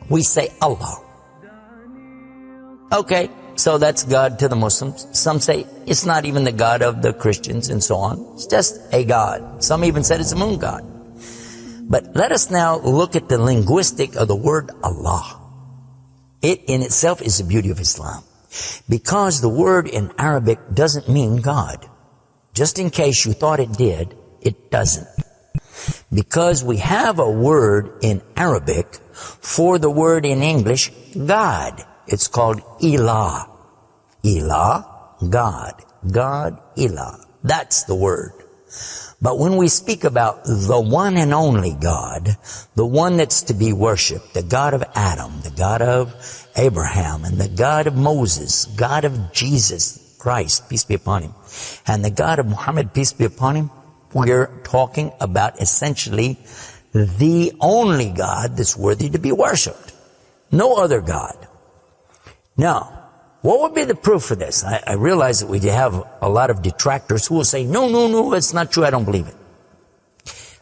We say Allah. Okay, so that's God to the Muslims. Some say it's not even the God of the Christians and so on. It's just a God. Some even said it's a moon god. But let us now look at the linguistic of the word Allah. It in itself is the beauty of Islam. Because the word in Arabic doesn't mean God. Just in case you thought it did, it doesn't. Because we have a word in Arabic for the word in English, God. It's called Ilah. Ilah, God. God, Ilah. That's the word. But when we speak about the one and only God, the one that's to be worshipped, the God of Adam, the God of Abraham, and the God of Moses, God of Jesus Christ, peace be upon him, and the God of Muhammad, peace be upon him, we're talking about essentially the only God that's worthy to be worshipped. No other God. Now, what would be the proof for this? I realize that we have a lot of detractors who will say, no, it's not true, I don't believe it.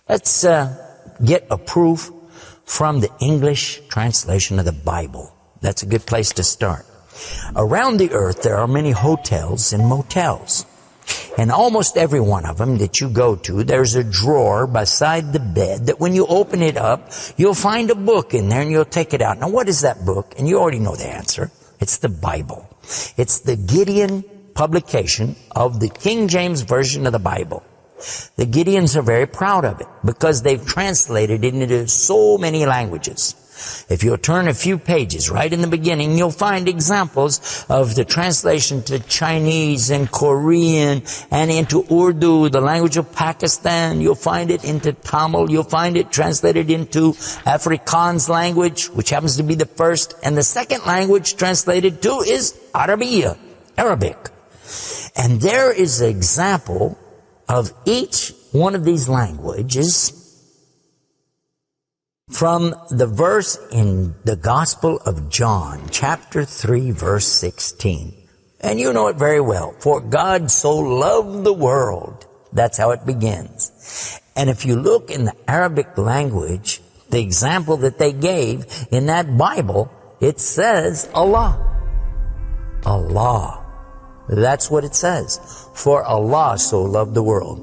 Let's get a proof from the English translation of the Bible. That's a good place to start. Around the earth, there are many hotels and motels. And almost every one of them that you go to, there's a drawer beside the bed that when you open it up, you'll find a book in there and you'll take it out. Now, what is that book? And you already know the answer. It's the Bible. It's the Gideon publication of the King James Version of the Bible. The Gideons are very proud of it because they've translated it into so many languages. If you'll turn a few pages right in the beginning, you'll find examples of the translation to Chinese and Korean and into Urdu, the language of Pakistan. You'll find it into Tamil. You'll find it translated into Afrikaans language, which happens to be the first. And the second language translated to is Arabiya, Arabic. And there is an example of each one of these languages from the verse in the Gospel of John, chapter 3, verse 16. And you know it very well. For God so loved the world. That's how it begins. And if you look in the Arabic language, the example that they gave in that Bible, it says Allah. Allah. That's what it says. For Allah so loved the world.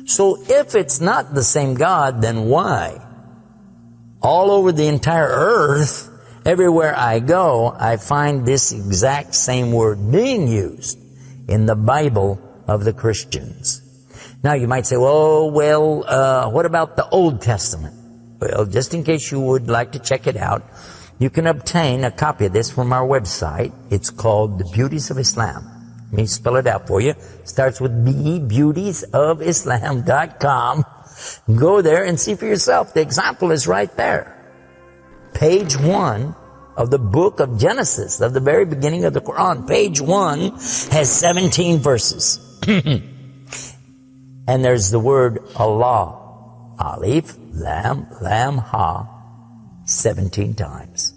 So if it's not the same God, then why? All over the entire earth, everywhere I go, I find this exact same word being used in the Bible of the Christians. Now you might say, what about the Old Testament? Well, just in case you would like to check it out, you can obtain a copy of this from our website. It's called The Beauties of Islam. Let me spell it out for you. It starts with B, beautiesofislam.com. Go there and see for yourself. The example is right there. Page 1 of the book of Genesis, of the very beginning of the Quran. Page 1 has 17 verses. And there's the word Allah. Alif, Lam, Lam, Ha, 17 times.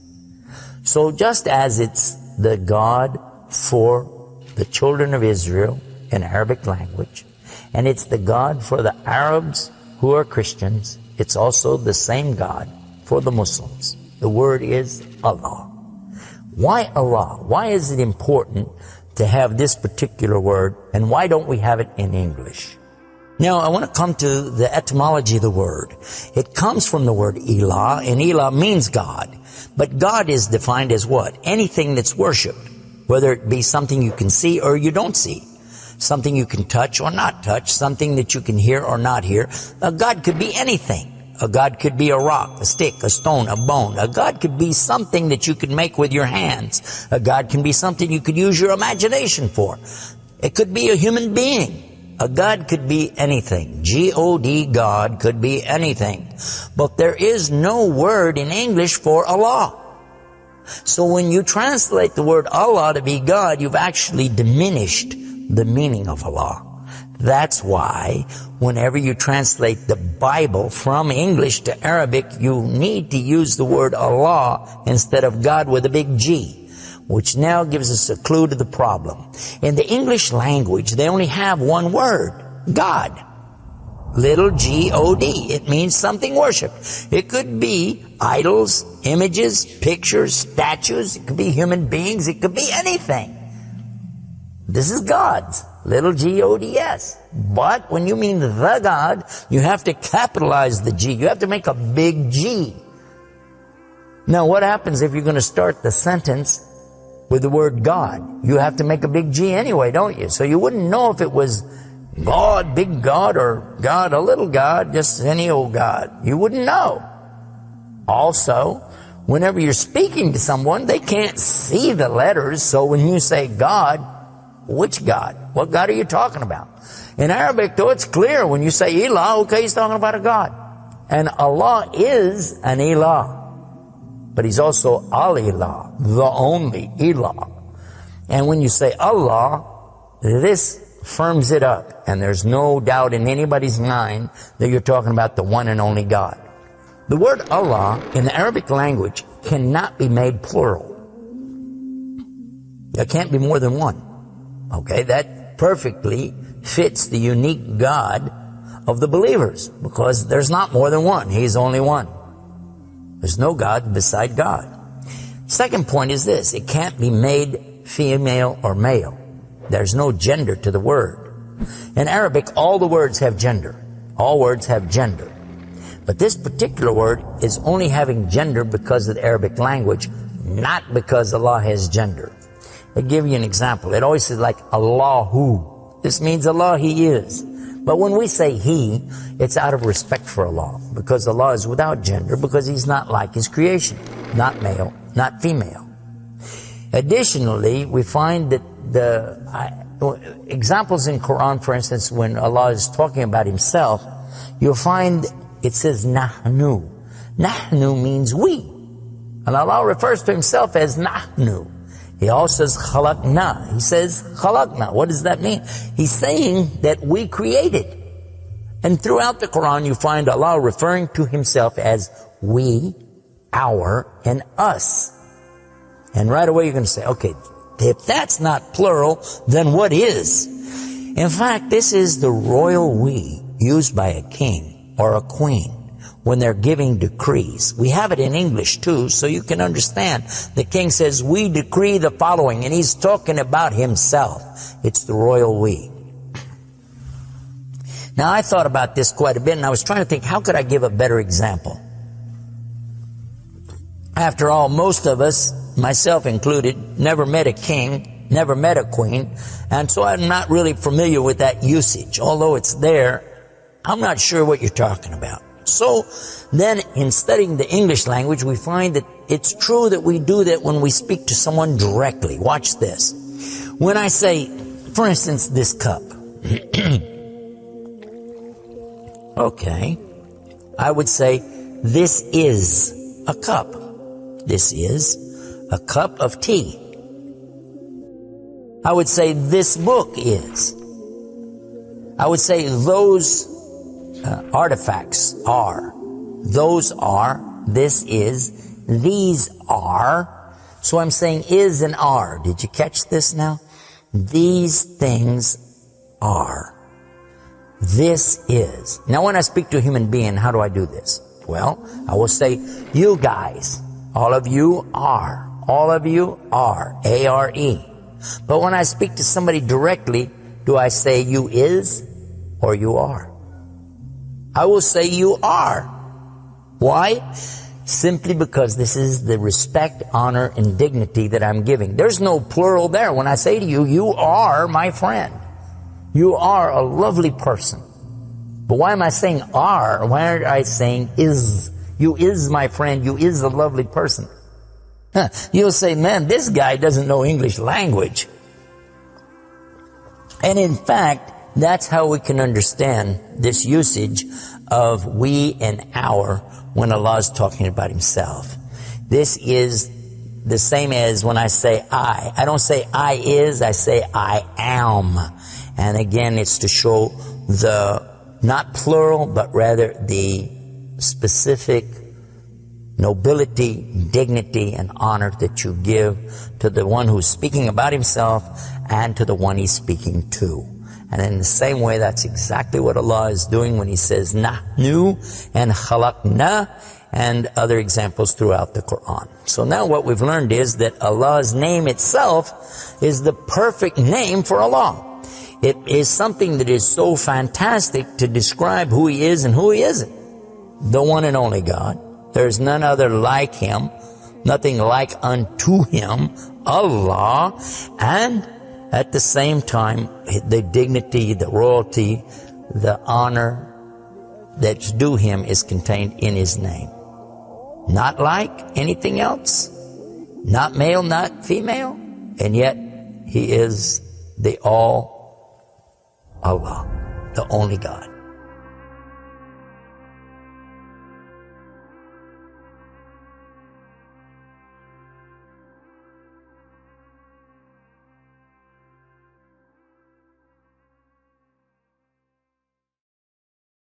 So just as it's the God for the children of Israel in Arabic language, and it's the God for the Arabs who are Christians, it's also the same God for the Muslims. The word is Allah. Why Allah? Why is it important to have this particular word, and why don't we have it in English? Now, I want to come to the etymology of the word. It comes from the word Ilah, and Ilah means God. But God is defined as what? Anything that's worshipped, whether it be something you can see or you don't see. Something you can touch or not touch, something that you can hear or not hear. A God could be anything. A God could be a rock, a stick, a stone, a bone. A God could be something that you could make with your hands. A God can be something you could use your imagination for. It could be a human being. A God could be anything. G-O-D, God, could be anything. But there is no word in English for Allah. So when you translate the word Allah to be God, you've actually diminished the meaning of Allah. That's why whenever you translate the Bible from English to Arabic, you need to use the word Allah instead of God with a big G, which now gives us a clue to the problem. In the English language, they only have one word, God. Little G-O-D. It means something worshipped. It could be idols, images, pictures, statues. It could be human beings. It could be anything. This is God's. Little G-O-D-S. But when you mean the God, you have to capitalize the G. You have to make a big G. Now, what happens if you're going to start the sentence with the word God? You have to make a big G anyway, don't you? So you wouldn't know if it was God, big God, or God, a little God, just any old God. You wouldn't know. Also, whenever you're speaking to someone, they can't see the letters. So when you say God, which God? What God are you talking about? In Arabic, though, it's clear. When you say Ilah, okay, he's talking about a God. And Allah is an Ilah. But he's also Al-Ilah, the only Ilah. And when you say Allah, this firms it up. And there's no doubt in anybody's mind that you're talking about the one and only God. The word Allah in the Arabic language cannot be made plural. There can't be more than one. Okay, that perfectly fits the unique God of the believers, because there's not more than one. He's only one. There's no God beside God. Second point is this: it can't be made female or male. There's no gender to the word. In Arabic, all the words have gender. All words have gender. But this particular word is only having gender because of the Arabic language, not because Allah has gender. I'll give you an example. It always says like Allahu. This means Allah, He is. But when we say He, it's out of respect for Allah, because Allah is without gender, because He's not like His creation, not male, not female. Additionally, we find that the examples in Quran, for instance, when Allah is talking about Himself, you'll find it says Nahnu. Nahnu means we. And Allah refers to Himself as Nahnu. He also says khalaqna. He says khalaqna. What does that mean? He's saying that we created. And throughout the Quran you find Allah referring to Himself as we, our, and us. And right away you're going to say, okay, if that's not plural, then what is? In fact, this is the royal we used by a king or a queen when they're giving decrees. We have it in English too, so you can understand. The king says, we decree the following, and he's talking about himself. It's the royal we. Now, I thought about this quite a bit, and I was trying to think, how could I give a better example? After all, most of us, myself included, never met a king, never met a queen, and so I'm not really familiar with that usage. Although it's there, I'm not sure what you're talking about. So then in studying the English language, we find that it's true that we do that when we speak to someone directly. Watch this. When I say, for instance, this cup. Okay. I would say, this is a cup. This is a cup of tea. I would say, this book is. I would say, those artifacts are. Those are. This is. These are. So I'm saying is and are. Did you catch this now? These things are. This is. Now when I speak to a human being, how do I do this? Well, I will say, you guys. All of you are. All of you are. A-R-E. But when I speak to somebody directly, do I say you is or you are? I will say you are. Why? Simply because this is the respect, honor, and dignity that I'm giving. There's no plural there. When I say to you, you are my friend. You are a lovely person. But why am I saying are? Why aren't I saying is? You is my friend. You is a lovely person. You'll say, man, this guy doesn't know English language. And in fact, that's how we can understand this usage of we and our when Allah is talking about Himself. This is the same as when I say I. I don't say I is, I say I am. And again, it's to show the, not plural, but rather the specific nobility, dignity, and honor that you give to the one who's speaking about himself and to the one he's speaking to. And in the same way, that's exactly what Allah is doing when He says nahnu and khalaqna and other examples throughout the Quran. So now what we've learned is that Allah's name itself is the perfect name for Allah. It is something that is so fantastic to describe who He is and who He isn't. The one and only God. There's none other like Him, nothing like unto Him, Allah, and at the same time, the dignity, the royalty, the honor that's due Him is contained in His name. Not like anything else, not male, not female, and yet He is the all Allah, the only God.